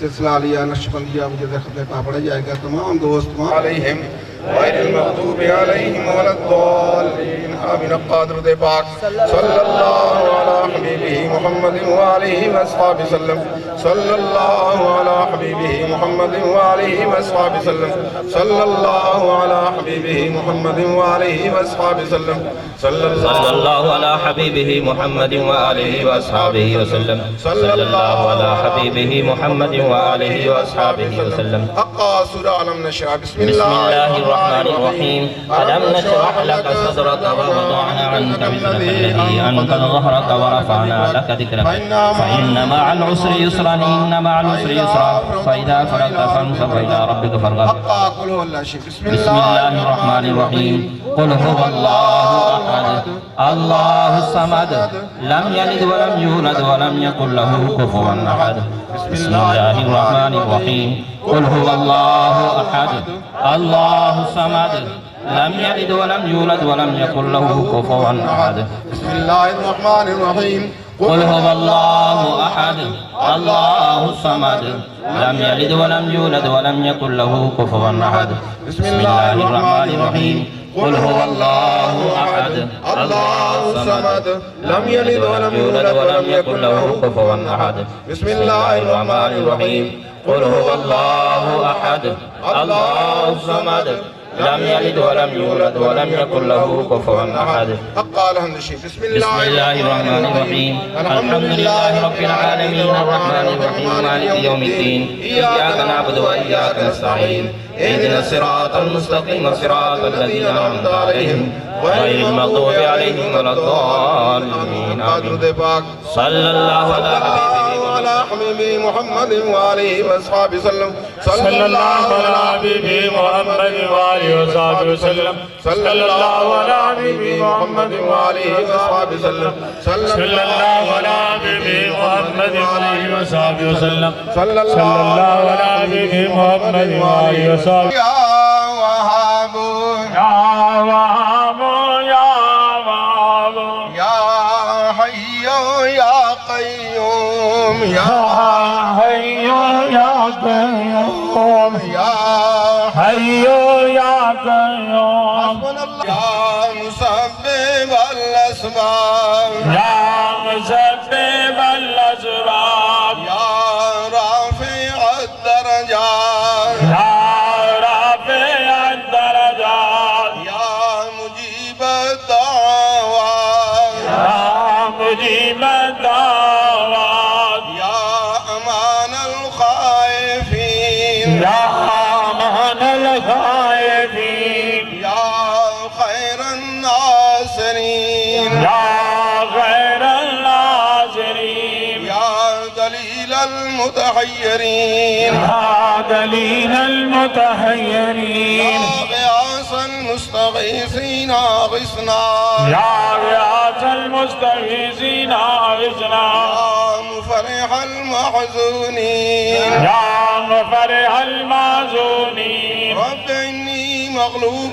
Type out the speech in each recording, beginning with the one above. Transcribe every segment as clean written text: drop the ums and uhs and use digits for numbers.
सिलसिला लिया नक्शबंदिया मुझे खतने पा पढ़ा जाएगा तमाम दोस्त अलैहिम गैरिल मग़दूबि अलैहिम वलद्दालिन आमीन क़ादर दे पाक सल्लल्लाहु अला हबीबिही मुहम्मदिन व आलिहि व अस्हाबि सल्लम सल्लल्लाहु अला हबीबिही मुहम्मदिन व आलिहि व अस्हाबि सल्लम सल्लल्लाहु अला हबीबिही मुहम्मदिन व आलिहि व अस्हाबि सल्लम सल्लल्लाहु अला हबीबिही मुहम्मदिन व आलिहि व अस्हाबिहि वसल्लम सल्लल्लाहु अला हबीबिही मुहम्मदिन व आलिहि व अस्हाबिहि वसल्लम अक़ा सूरा अलम नशरा बिस्मिल्लाहिर रहमानिर रहीम अलम नशरह लक सदरक व वदअना अन्का विज़रक الذي أنقض ظهرك ورفعنا لك ذكرك فإن مع العسر يسرا إن مع العسر يسرا فإذا فرغت فانصب إلى ربك فارغب بسم الله الرحمن الرحيم قل هو الله أحد الله الصمد لم يلد ولم يولد ولم يكن له كفوا أحد بسم الله الرحمن الرحيم قل هو الله أحد الله الصمد لم يلد ولم يولد ولم يكن له كفوا أحد بسم الله الرحمن الرحيم قل هو الله أحد الله الصمد لم يلد ولم يولد ولم يكن له كفوا أحد بسم الله الرحمن الرحيم قل هو الله أحد الله الصمد لم يلد ولم يولد ولم يكن له كفوا أحد بسم الله الرحمن الرحيم قل هو الله أحد الله الصمد لم يلد ولم يولد ولم يكن له كفوا أحد قال هندشي بسم الله الرحمن الرحيم الحمد لله رب العالمين الرحمن الرحيم مالك يوم الدين إياك نعبد وإياك نستعين اهدنا الصراط المستقيم صراط الذين أنعمت عليهم غير المغضوب عليهم ولا الضالين آمين صلى الله على حبيبه محمد وآله وأصحابه وسلم صلى الله على حبيبه محمد وآله وصحبه وسلم صلى الله على حبيبه محمد وآله وصحبه وسلم صلى الله على حبيبه محمد وآله وصحبه وسلم صلى الله على حبيبه محمد وآله وصحبه يا وهاب يا وهاب يا وهاب يا حي يا قيوم يا حي يا قيوم يا حي يا قيوم حسبنا الله يا مسبب الأسباب يا مسبب الأسباب يا رافع الدرجات يا رافع الدرجات يا مجيب الدعوات يا مجيب الدعوات يا أمان الخائفين يا أمان الخائفين يا خير الناصرين يا خير الناصرين يا دليل المتحيرين يا دليل المتحيرين يا غياث المستغيثين أغثنا يا غياث المستغيثين أغثنا يا مفرح المحزونين يا مفرح المحزونين رب إني مغلوب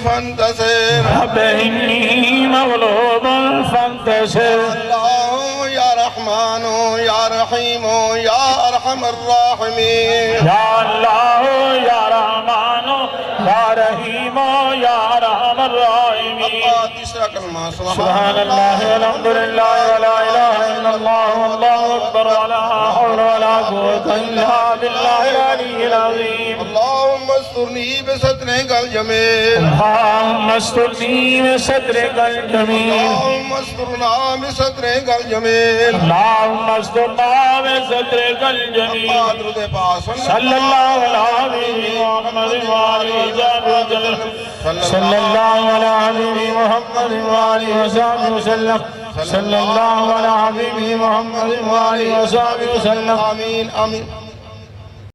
فانتصر رب إني مغلوب فانتصر الله يا رحمن يا رحيم يا أرحم الراحمين يا الله يا رحمن يا رحيم يا أرحم الراحمين سبحان الله والحمد لله ولا إله إلا الله والله أكبر ولا حول ولا قوة إلا بالله العلي العظيم اللهم استرني بسترك الجميل اللهم استرني بسترك الجميل اللهم استرنا بسترك الجميل اللهم استرنا بسترك الجميل صلى الله على محمد وآله وسلم صلى الله على حبيبه محمد وآله وصحبه وسلم صلى الله على حبيبه محمد وآله وصحبه وسلم آمين آمين